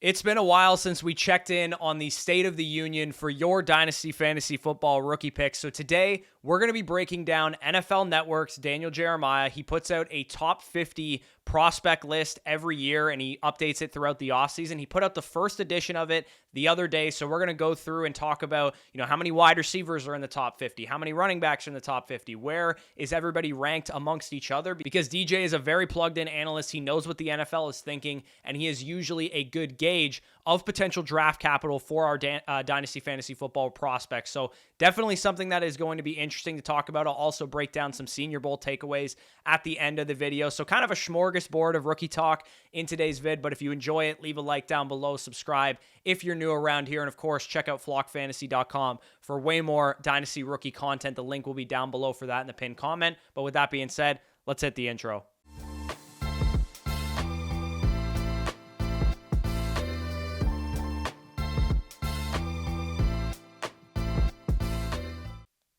It's been a while since we checked in on the State of the Union for your Dynasty Fantasy Football rookie picks. So today, we're going to be breaking down NFL Network's Daniel Jeremiah. He puts out a top 50 prospect list every year, and he updates it throughout the offseason. He put out the first edition of it the other day, so we're going to go through and talk about, how many wide receivers are in the top 50, how many running backs are in the top 50, where is everybody ranked amongst each other, because DJ is a very plugged-in analyst. He knows what the NFL is thinking, and he is usually a good gauge of potential draft capital for our Dynasty Fantasy Football prospects. So definitely something that is going to be interesting to talk about. I'll also break down some Senior Bowl takeaways at the end of the video. So kind of a smorgasbord of rookie talk in today's vid, but if you enjoy it, leave a like down below, subscribe if you're new around here, and of course, check out flockfantasy.com for way more Dynasty rookie content. The link will be down below for that in the pinned comment. But with that being said, let's hit the intro.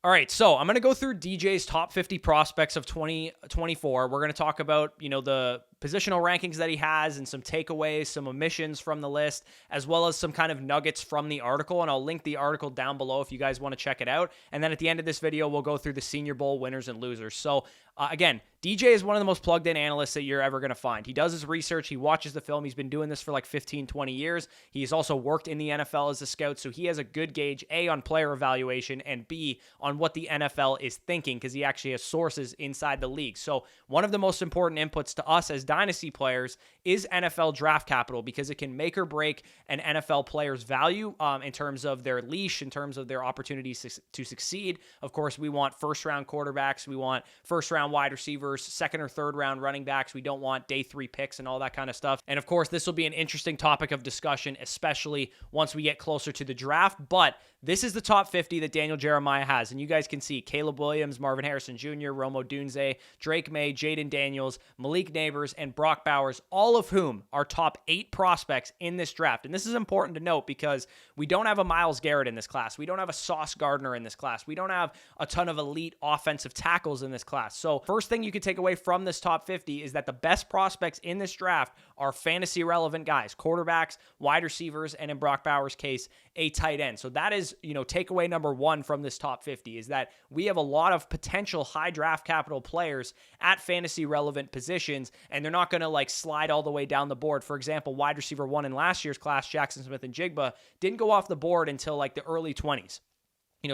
All right, so I'm going to go through DJ's top 50 prospects of 2024. We're going to talk about, the positional rankings that he has and some takeaways, some omissions from the list, as well as some kind of nuggets from the article. And I'll link the article down below if you guys want to check it out. And then at the end of this video, we'll go through the Senior Bowl winners and losers. So again, DJ is one of the most plugged in analysts that you're ever going to find. He does his research. He watches the film. He's been doing this for like 15, 20 years. He's also worked in the NFL as a scout. So he has a good gauge, A, on player evaluation, and B, on what the NFL is thinking, because he actually has sources inside the league. So one of the most important inputs to us as Dynasty players is NFL draft capital, because it can make or break an NFL player's value in terms of their leash, in terms of their opportunities to succeed. Of course, we want first-round quarterbacks. We want first-round wide receivers, second or third round running backs. We don't want day 3 picks and all that kind of stuff. And of course, this will be an interesting topic of discussion, especially once we get closer to the draft. But this is the top 50 that Daniel Jeremiah has. And you guys can see Caleb Williams, Marvin Harrison Jr., Rome Odunze, Drake May, Jayden Daniels, Malik Neighbors, and Brock Bowers, all of whom are top 8 prospects in this draft. And this is important to note because we don't have a Myles Garrett in this class. We don't have a Sauce Gardner in this class. We don't have a ton of elite offensive tackles in this class. So first thing you can take away from this top 50 is that the best prospects in this draft are fantasy relevant guys, quarterbacks, wide receivers, and in Brock Bowers' case, a tight end. So that is, takeaway number 1 from this top 50 is that we have a lot of potential high draft capital players at fantasy relevant positions, and they're not going to slide all the way down the board. For example, wide receiver 1 in last year's class, Jackson Smith and Jigba, didn't go off the board until the early 20s.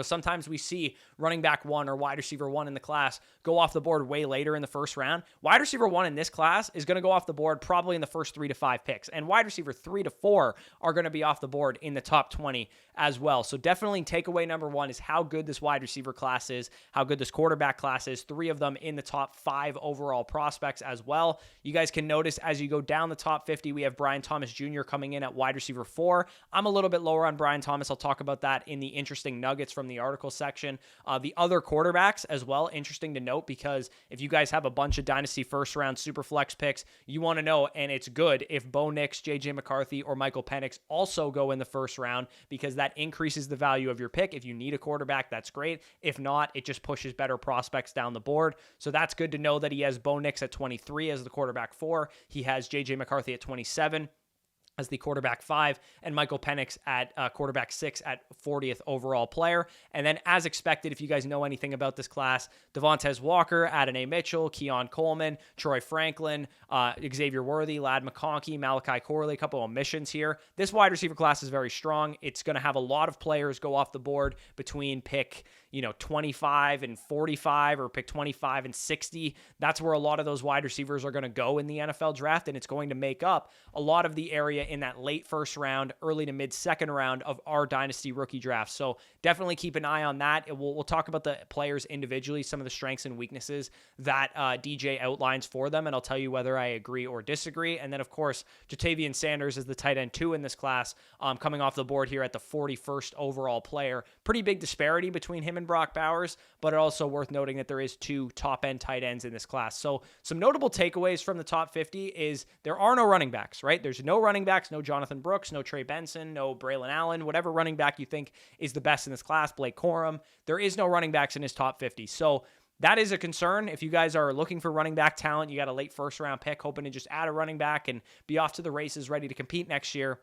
Sometimes we see running back 1 or wide receiver 1 in the class go off the board way later in the first round. Wide receiver 1 in this class is going to go off the board probably in the first 3 to 5 picks. And wide receiver 3 to 4 are going to be off the board in the top 20 as well. So definitely takeaway number 1 is how good this wide receiver class is, how good this quarterback class is. 3 of them in the top 5 overall prospects as well. You guys can notice as you go down the top 50, we have Brian Thomas Jr. coming in at wide receiver 4. I'm a little bit lower on Brian Thomas. I'll talk about that in the interesting nuggets from the article section. The other quarterbacks as well, interesting to note, because if you guys have a bunch of Dynasty first round super flex picks, you want to know, and it's good if Bo Nix, JJ McCarthy, or Michael Penix also go in the first round, because that increases the value of your pick. If you need a quarterback, that's great. If not, it just pushes better prospects down the board. So that's good to know that he has Bo Nix at 23 as the quarterback 4. He has JJ McCarthy at 27 as the quarterback 5, and Michael Penix at quarterback 6 at 40th overall player. And then as expected, if you guys know anything about this class, Devontae Walker, Adonai Mitchell, Keon Coleman, Troy Franklin, Xavier Worthy, Ladd McConkey, Malachi Corley, a couple of omissions here. This wide receiver class is very strong. It's going to have a lot of players go off the board between pick 25 and 45 or pick 25 and 60. That's where a lot of those wide receivers are going to go in the NFL draft, and it's going to make up a lot of the area in that late first round, early to mid second round of our Dynasty rookie draft. So definitely keep an eye on that. We'll talk about the players individually, some of the strengths and weaknesses that DJ outlines for them, and I'll tell you whether I agree or disagree. And then, of course, Jatavian Sanders is the tight end 2 in this class, coming off the board here at the 41st overall player. Pretty big disparity between him and Brock Bowers, but also worth noting that there is 2 top-end tight ends in this class. So some notable takeaways from the top 50 is there are no running backs, right? There's no running backs, no Jonathan Brooks, no Trey Benson, no Braylon Allen, whatever running back you think is the best in this class, Blake Corum. There is no running backs in his top 50. So that is a concern. If you guys are looking for running back talent, you got a late first round pick, hoping to just add a running back and be off to the races, ready to compete next year.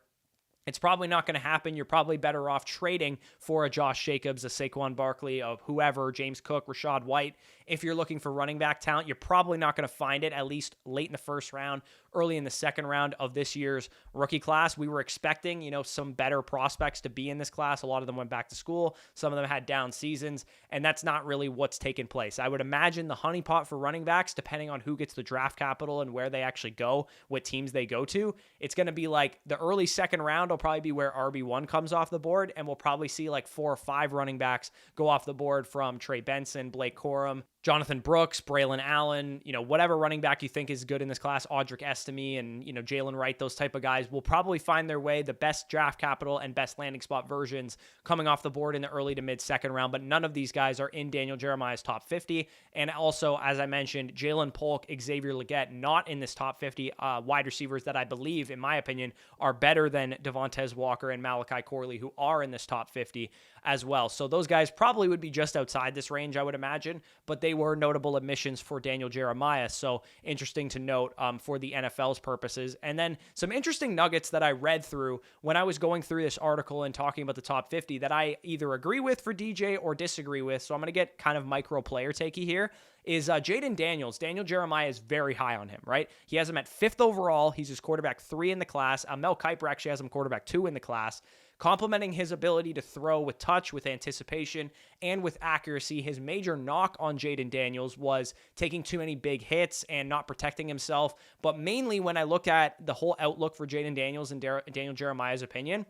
It's probably not going to happen. You're probably better off trading for a Josh Jacobs, a Saquon Barkley, of whoever, James Cook, Rashad White. If you're looking for running back talent, you're probably not going to find it, at least late in the first round, early in the second round of this year's rookie class. We were expecting, some better prospects to be in this class. A lot of them went back to school. Some of them had down seasons, and that's not really what's taken place. I would imagine the honeypot for running backs, depending on who gets the draft capital and where they actually go, what teams they go to, it's going to be like the early second round will probably be where RB1 comes off the board, and we'll probably see like 4 or 5 running backs go off the board from Trey Benson, Blake Corum, Jonathan Brooks, Braylon Allen, whatever running back you think is good in this class, Audric Estime and, Jalen Wright, those type of guys will probably find their way, the best draft capital and best landing spot versions coming off the board in the early to mid second round. But none of these guys are in Daniel Jeremiah's top 50. And also, as I mentioned, Jalen Polk, Xavier Legette, not in this top 50 wide receivers that I believe, in my opinion, are better than Devontae Walker and Malachi Corley, who are in this top 50 as well. So those guys probably would be just outside this range, I would imagine, but they were notable omissions for Daniel Jeremiah. So interesting to note for the NFL's purposes. And then some interesting nuggets that I read through when I was going through this article and talking about the top 50 that I either agree with for DJ or disagree with. So I'm going to get kind of micro player takey here. Is Jayden Daniels. Daniel Jeremiah is very high on him, right? He has him at 5th overall. He's his quarterback 3 in the class. Mel Kiper actually has him quarterback 2 in the class. Complementing his ability to throw with touch, with anticipation, and with accuracy, his major knock on Jayden Daniels was taking too many big hits and not protecting himself. But mainly when I look at the whole outlook for Jayden Daniels and Daniel Jeremiah's opinion,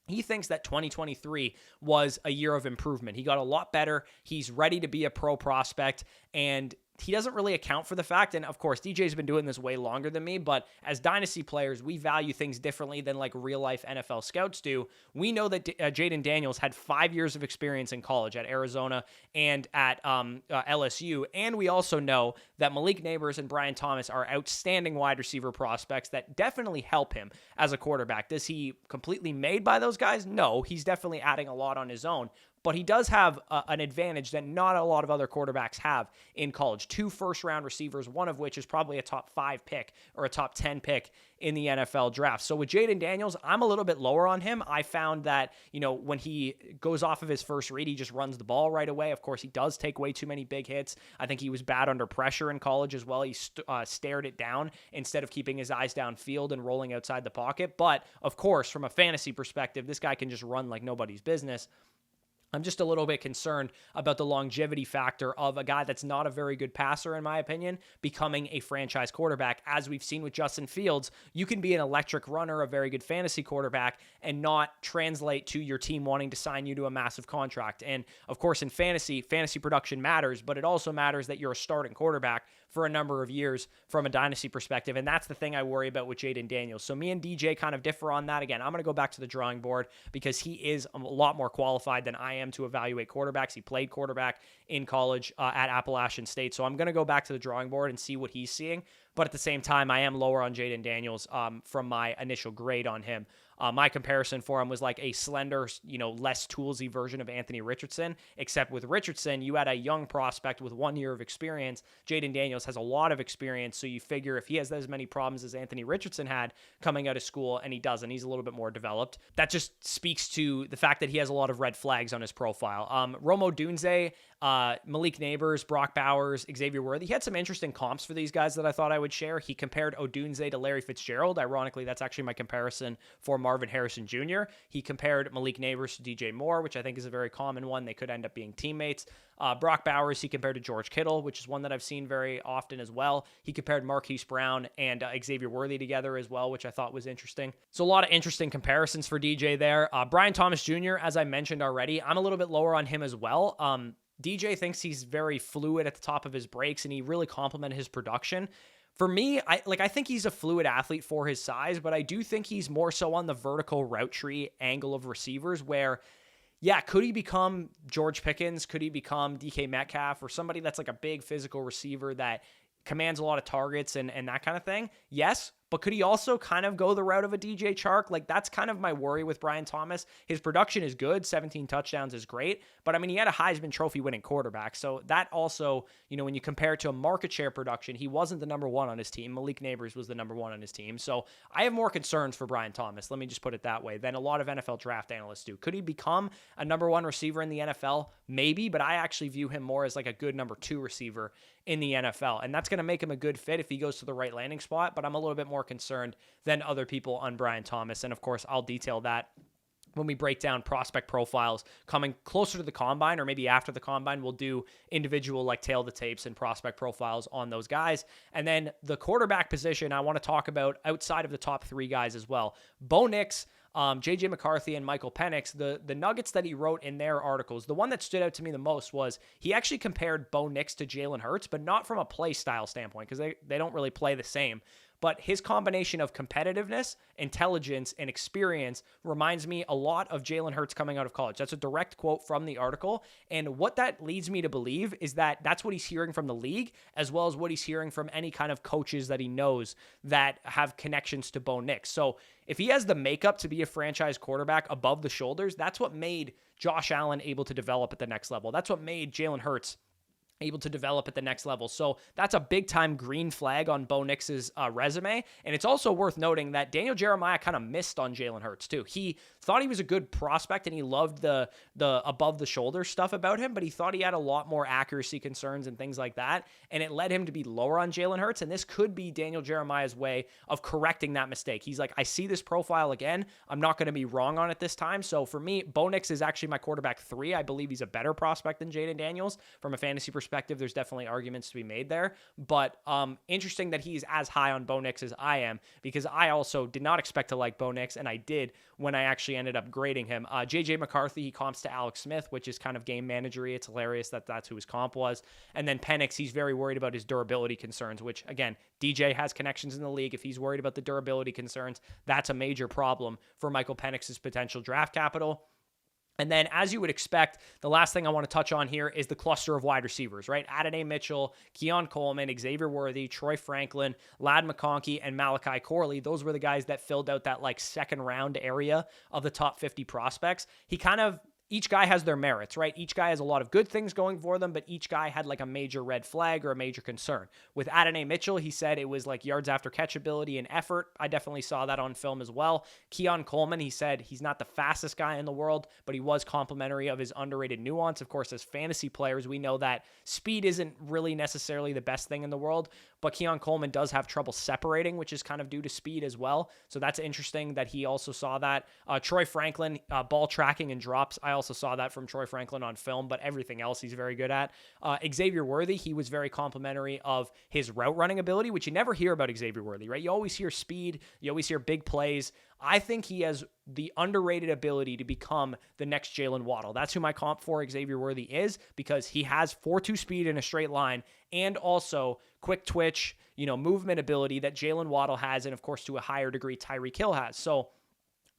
he thinks that 2023 was a year of improvement. He got a lot better. He's ready to be a pro prospect, and he doesn't really account for the fact, and of course, DJ's been doing this way longer than me, but as Dynasty players, we value things differently than like real-life NFL scouts do. We know that Jayden Daniels had 5 years of experience in college at Arizona and at LSU, and we also know that Malik Neighbors and Brian Thomas are outstanding wide receiver prospects that definitely help him as a quarterback. Does he completely made by those guys? No, he's definitely adding a lot on his own. But he does have an advantage that not a lot of other quarterbacks have in college. 2 first-round receivers, one of which is probably a top 5 pick or a top 10 pick in the NFL draft. So with Jayden Daniels, I'm a little bit lower on him. I found that, when he goes off of his first read, he just runs the ball right away. Of course, he does take way too many big hits. I think he was bad under pressure in college as well. He stared it down instead of keeping his eyes downfield and rolling outside the pocket. But, of course, from a fantasy perspective, this guy can just run like nobody's business. I'm just a little bit concerned about the longevity factor of a guy that's not a very good passer, in my opinion, becoming a franchise quarterback. As we've seen with Justin Fields, you can be an electric runner, a very good fantasy quarterback, and not translate to your team wanting to sign you to a massive contract. And of course, in fantasy production matters, but it also matters that you're a starting quarterback for a number of years from a dynasty perspective. And that's the thing I worry about with Jayden Daniels. So me and DJ kind of differ on that. Again, I'm going to go back to the drawing board because he is a lot more qualified than I am to evaluate quarterbacks. He played quarterback in college at Appalachian State. So I'm going to go back to the drawing board and see what he's seeing. But at the same time, I am lower on Jayden Daniels from my initial grade on him. My comparison for him was like a slender, less toolsy version of Anthony Richardson, except with Richardson, you had a young prospect with 1 year of experience. Jayden Daniels has a lot of experience, so you figure if he has as many problems as Anthony Richardson had coming out of school, and he doesn't, he's a little bit more developed. That just speaks to the fact that he has a lot of red flags on his profile. Rome Odunze, Malik Neighbors, Brock Bowers, Xavier Worthy. He had some interesting comps for these guys that I thought I would share. He compared Odunze to Larry Fitzgerald. Ironically, that's actually my comparison for Marvin Harrison Jr. He compared Malik Neighbors to DJ Moore, which I think is a very common one. They could end up being teammates. Brock Bowers, he compared to George Kittle, which is one that I've seen very often as well. He compared Marquise Brown and Xavier Worthy together as well, which I thought was interesting. So a lot of interesting comparisons for DJ there. Brian Thomas Jr., as I mentioned already, I'm a little bit lower on him as well. DJ thinks he's very fluid at the top of his breaks, and he really complimented his production. For me, I think he's a fluid athlete for his size, but I do think he's more so on the vertical route tree angle of receivers where, yeah, could he become George Pickens? Could he become DK Metcalf or somebody that's like a big physical receiver that commands a lot of targets and that kind of thing? Yes, but could he also kind of go the route of a DJ Chark? Like, that's kind of my worry with Brian Thomas. His production is good. 17 touchdowns is great. But I mean, he had a Heisman Trophy winning quarterback. So that also, when you compare it to a market share production, he wasn't the number one on his team. Malik Neighbors was the number one on his team. So I have more concerns for Brian Thomas, let me just put it that way, than a lot of NFL draft analysts do. Could he become a number one receiver in the NFL? Maybe, but I actually view him more as like a good number two receiver in the NFL. And that's going to make him a good fit if he goes to the right landing spot. But I'm a little bit more concerned than other people on Brian Thomas. And of course, I'll detail that when we break down prospect profiles coming closer to the combine, or maybe after the combine. We'll do individual like tail the tapes and prospect profiles on those guys. And then the quarterback position, I want to talk about outside of the top three guys as well. Bo Nix, J.J. McCarthy, and Michael Penix, the nuggets that he wrote in their articles, the one that stood out to me the most was he actually compared Bo Nix to Jalen Hurts, but not from a play style standpoint, because they don't really play the same. But his combination of competitiveness, intelligence, and experience reminds me a lot of Jalen Hurts coming out of college. That's a direct quote from the article. And what that leads me to believe is that that's what he's hearing from the league, as well as what he's hearing from any kind of coaches that he knows that have connections to Bo Nix. So if he has the makeup to be a franchise quarterback above the shoulders, that's what made Josh Allen able to develop at the next level. That's what made Jalen Hurts able to develop at the next level. So that's a big time green flag on Bo Nix's resume. And it's also worth noting that Daniel Jeremiah kind of missed on Jalen Hurts too. He thought he was a good prospect and he loved the above the shoulder stuff about him, but he thought he had a lot more accuracy concerns and things like that. And it led him to be lower on Jalen Hurts. And this could be Daniel Jeremiah's way of correcting that mistake. He's like, I see this profile again. I'm not going to be wrong on it this time. So for me, Bo Nix is actually my quarterback 3. I believe he's a better prospect than Jayden Daniels from a fantasy perspective. There's definitely arguments to be made there, but interesting that he's as high on Bo Nix as I am, because I also did not expect to like Bo Nix, and I did when I actually ended up grading him. J.J. McCarthy, he comps to Alex Smith, which is kind of game managery. It's hilarious that that's who his comp was. And then Penix, he's very worried about his durability concerns, which again, DJ has connections in the league. If he's worried about the durability concerns, that's a major problem for Michael Penix's potential draft capital. And then, as you would expect, the last thing I want to touch on here is the cluster of wide receivers, right? Adonai Mitchell, Keon Coleman, Xavier Worthy, Troy Franklin, Ladd McConkey, and Malachi Corley. Those were the guys that filled out that like second round area of the top 50 prospects. Each guy has their merits, right? Each guy has a lot of good things going for them, but each guy had like a major red flag or a major concern. With Adonai Mitchell, he said it was like yards after catch ability and effort. I definitely saw that on film as well. Keon Coleman, he said he's not the fastest guy in the world, but he was complimentary of his underrated nuance. Of course, as fantasy players, we know that speed isn't really necessarily the best thing in the world, but Keon Coleman does have trouble separating, which is kind of due to speed as well. So that's interesting that he also saw that. Troy Franklin, ball tracking and drops. I also saw that from Troy Franklin on film, but everything else he's very good at. Xavier Worthy, he was very complimentary of his route running ability, which you never hear about Xavier Worthy, right? You always hear speed. You always hear big plays. I think he has the underrated ability to become the next Jalen Waddle. That's who my comp for Xavier Worthy is, because he has 4.2 speed in a straight line and also quick twitch, movement ability that Jalen Waddle has, and of course to a higher degree Tyreek Hill has. So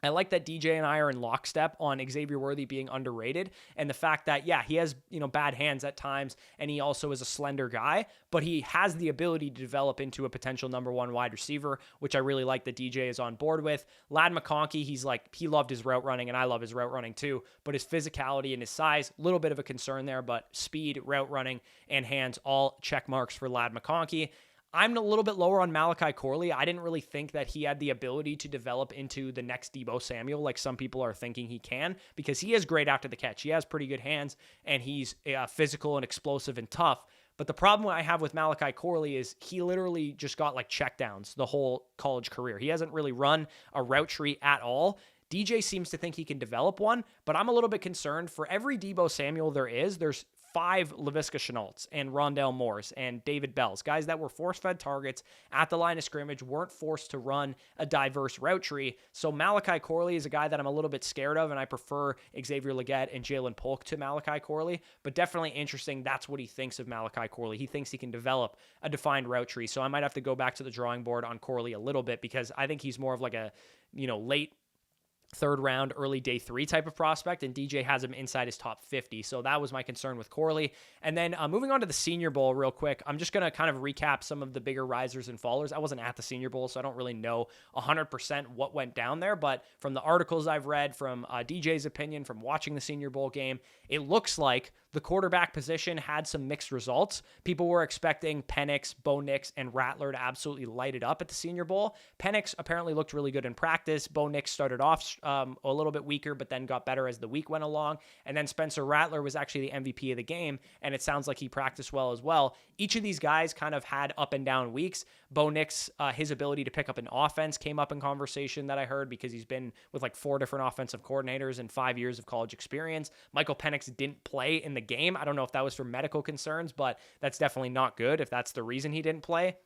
I like that DJ and I are in lockstep on Xavier Worthy being underrated, and the fact that, yeah, he has, bad hands at times, and he also is a slender guy, but he has the ability to develop into a potential number 1 wide receiver, which I really like that DJ is on board with. Ladd McConkey, he loved his route running, and I love his route running too, but his physicality and his size, a little bit of a concern there, but speed, route running, and hands, all check marks for Ladd McConkey. I'm a little bit lower on Malachi Corley. I didn't really think that he had the ability to develop into the next Deebo Samuel like some people are thinking he can, because he is great after the catch. He has pretty good hands, and he's physical and explosive and tough. But the problem I have with Malachi Corley is he literally just got like checkdowns the whole college career. He hasn't really run a route tree at all. DJ seems to think he can develop one, but I'm a little bit concerned. For every Deebo Samuel there's 5 Laviska Shenaults and Rondale Moores and David Bells, guys that were force-fed targets at the line of scrimmage, weren't forced to run a diverse route tree. So Malachi Corley is a guy that I'm a little bit scared of, and I prefer Xavier Legette and Jalen Polk to Malachi Corley, but definitely interesting. That's what he thinks of Malachi Corley. He thinks he can develop a defined route tree. So I might have to go back to the drawing board on Corley a little bit, because I think he's more of like a, late third round, early day 3 type of prospect, and DJ has him inside his top 50. So that was my concern with Corley. And then moving on to the Senior Bowl real quick, I'm just going to kind of recap some of the bigger risers and fallers. I wasn't at the Senior Bowl, so I don't really know 100% what went down there, but from the articles I've read, from DJ's opinion, from watching the Senior Bowl game, it looks like the quarterback position had some mixed results. People were expecting Penix, Bo Nix, and Rattler to absolutely light it up at the Senior Bowl. Penix apparently looked really good in practice. Bo Nix started off a little bit weaker, but then got better as the week went along. And then Spencer Rattler was actually the MVP of the game, and it sounds like he practiced well as well. Each of these guys kind of had up and down weeks. Bo Nix, his ability to pick up an offense came up in conversation that I heard because he's been with like 4 different offensive coordinators and 5 years of college experience. Michael Penix didn't play in the game. I don't know if that was for medical concerns, but that's definitely not good if that's the reason he didn't play.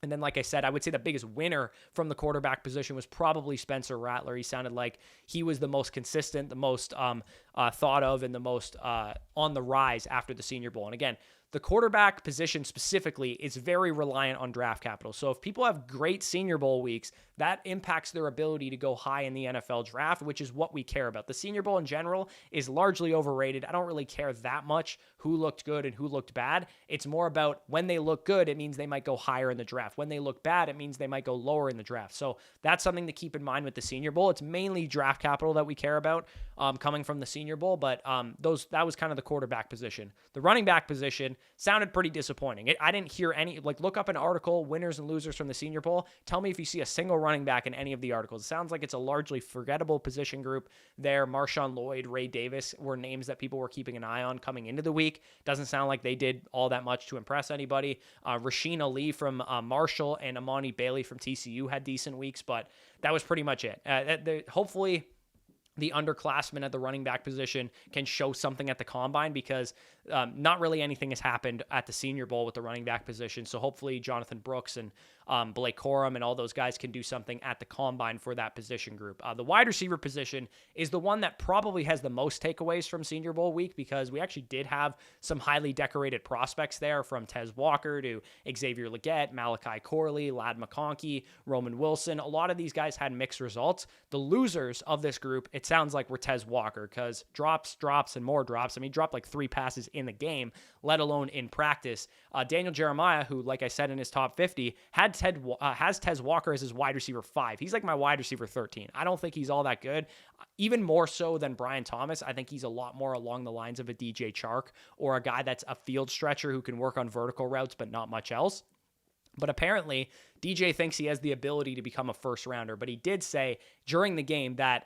And then, like I said, I would say the biggest winner from the quarterback position was probably Spencer Rattler. He sounded like he was the most consistent, the most thought of, and the most on the rise after the Senior Bowl. And again, the quarterback position specifically is very reliant on draft capital. So if people have great Senior Bowl weeks, that impacts their ability to go high in the NFL draft, which is what we care about. The Senior Bowl in general is largely overrated. I don't really care that much who looked good and who looked bad. It's more about when they look good, it means they might go higher in the draft. When they look bad, it means they might go lower in the draft. So that's something to keep in mind with the Senior Bowl. It's mainly draft capital that we care about coming from the Senior Bowl, but that was kind of the quarterback position. The running back position sounded pretty disappointing. I didn't hear any, look up an article, winners and losers from the Senior Bowl. Tell me if you see a single running back in any of the articles. It sounds like it's a largely forgettable position group there. Marshawn Lloyd, Ray Davis were names that people were keeping an eye on coming into the week. Doesn't sound like they did all that much to impress anybody. Rasheen Ali from Marshall and Amani Bailey from TCU had decent weeks, but that was pretty much it. Hopefully the underclassmen at the running back position can show something at the combine, because not really anything has happened at the Senior Bowl with the running back position. So hopefully Jonathan Brooks and Blake Corum and all those guys can do something at the combine for that position group. The wide receiver position is the one that probably has the most takeaways from Senior Bowl week, because we actually did have some highly decorated prospects there, from Tez Walker to Xavier Legette, Malachi Corley, Ladd McConkey, Roman Wilson. A lot of these guys had mixed results. The losers of this group, it sounds like, were Tez Walker, because drops, and more drops. I mean, he dropped like 3 passes in the game, let alone in practice. Daniel Jeremiah, who, like I said, in his top 50, has Tez Walker as his wide receiver 5. He's like my wide receiver 13. I don't think he's all that good. Even more so than Brian Thomas, I think he's a lot more along the lines of a DJ Chark, or a guy that's a field stretcher who can work on vertical routes but not much else. But apparently, DJ thinks he has the ability to become a first rounder. But he did say during the game that,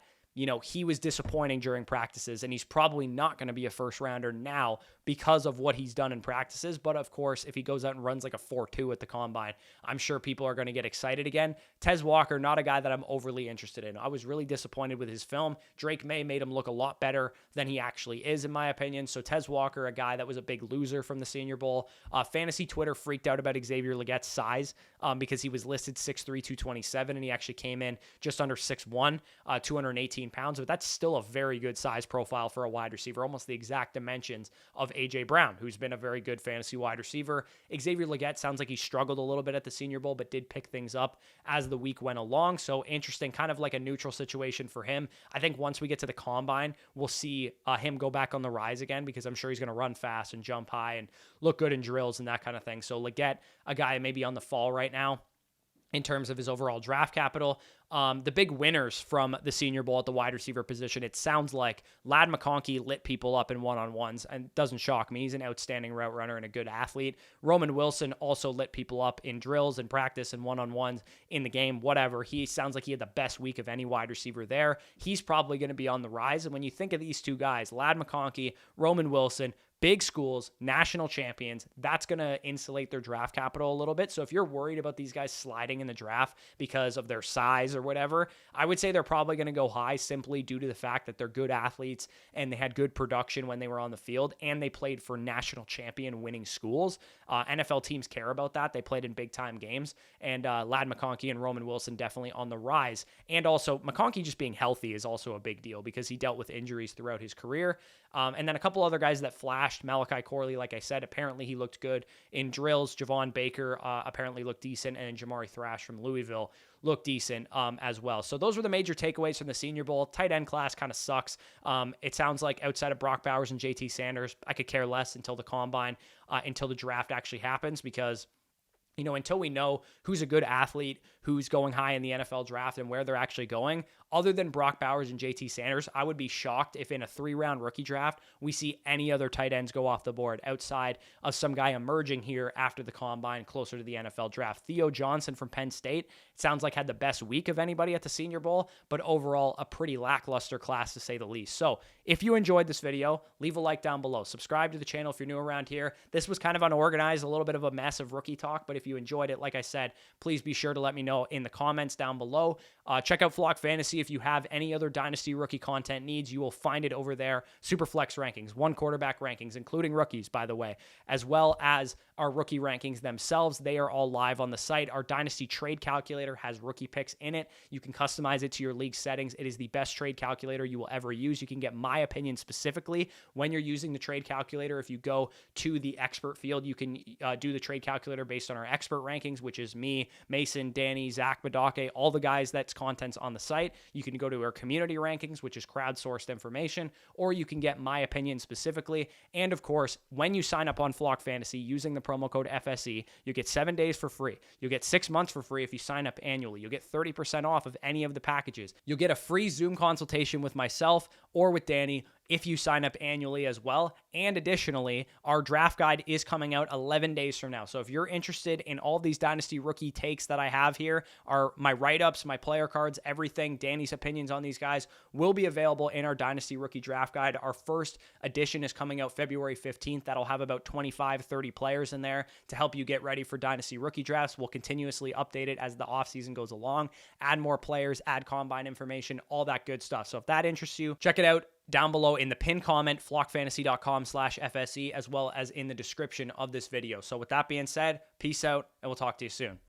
he was disappointing during practices, and he's probably not going to be a first rounder now because of what he's done in practices. But of course, if he goes out and runs like a 4.2 at the combine, I'm sure people are going to get excited again. Tez Walker, not a guy that I'm overly interested in. I was really disappointed with his film. Drake May made him look a lot better than he actually is, in my opinion. So Tez Walker, a guy that was a big loser from the Senior Bowl. Fantasy Twitter freaked out about Xavier Legette's size because he was listed 6'3", 227, and he actually came in just under 6'1", 218 pounds, but that's still a very good size profile for a wide receiver, almost the exact dimensions of A.J. Brown, who's been a very good fantasy wide receiver. Xavier Legette sounds like he struggled a little bit at the Senior Bowl, but did pick things up as the week went along. So interesting, kind of like a neutral situation for him. I think once we get to the combine, we'll see him go back on the rise again, because I'm sure he's going to run fast and jump high and look good in drills and that kind of thing. So Legette, a guy maybe on the fall right now in terms of his overall draft capital. The big winners from the Senior Bowl at the wide receiver position, it sounds like Ladd McConkey lit people up in one-on-ones, and doesn't shock me. He's an outstanding route runner and a good athlete. Roman Wilson also lit people up in drills and practice and one-on-ones in the game, whatever. He sounds like he had the best week of any wide receiver there. He's probably going to be on the rise. And when you think of these two guys, Ladd McConkey, Roman Wilson, big schools, national champions, that's going to insulate their draft capital a little bit. So if you're worried about these guys sliding in the draft because of their size or whatever, I would say they're probably going to go high simply due to the fact that they're good athletes and they had good production when they were on the field, and they played for national champion winning schools. NFL teams care about that. They played in big time games, and Ladd McConkey and Roman Wilson definitely on the rise. And also McConkey just being healthy is also a big deal, because he dealt with injuries throughout his career. And then a couple other guys that flashed flashed. Malachi Corley, like I said, apparently he looked good in drills. Javon Baker apparently looked decent, and Jamari Thrash from Louisville looked decent as well. So those were the major takeaways from the Senior Bowl. Tight end class kind of sucks. It sounds like outside of Brock Bowers and JT Sanders, I could care less until the combine, until the draft actually happens, because until we know who's a good athlete, who's going high in the NFL draft, and where they're actually going, other than Brock Bowers and JT Sanders, I would be shocked if in a 3-round rookie draft, we see any other tight ends go off the board outside of some guy emerging here after the combine closer to the NFL draft. Theo Johnson from Penn State, it sounds like had the best week of anybody at the Senior Bowl, but overall a pretty lackluster class to say the least. So if you enjoyed this video, leave a like down below. Subscribe to the channel if you're new around here. This was kind of unorganized, a little bit of a mess of rookie talk, but if you enjoyed it, like I said, please be sure to let me know in the comments down below. Check out Flock Fantasy. If you have any other Dynasty rookie content needs, you will find it over there. Superflex rankings, 1 quarterback rankings, including rookies, by the way, as well as our rookie rankings themselves. They are all live on the site. Our Dynasty trade calculator has rookie picks in it. You can customize it to your league settings. It is the best trade calculator you will ever use. You can get my opinion specifically when you're using the trade calculator. If you go to the expert field, you can do the trade calculator based on our expert rankings, which is me, Mason, Danny, Zach Badake, all the guys that's content's on the site. You can go to our community rankings, which is crowdsourced information, or you can get my opinion specifically. And of course, when you sign up on Flock Fantasy using the promo code FSE, you get 7 days for free. You'll get 6 months for free if you sign up annually. You'll get 30% off of any of the packages. You'll get a free Zoom consultation with myself or with Danny if you sign up annually as well. And additionally, our draft guide is coming out 11 days from now. So if you're interested in all these Dynasty rookie takes that I have here, are my write-ups, my player cards, everything, Danny's opinions on these guys will be available in our Dynasty rookie draft guide. Our first edition is coming out February 15th. That'll have about 25, 30 players in there to help you get ready for Dynasty rookie drafts. We'll continuously update it as the offseason goes along, add more players, add combine information, all that good stuff. So if that interests you, check it out down below in the pinned comment, flockfantasy.com/FSE, as well as in the description of this video. So with that being said, peace out, and we'll talk to you soon.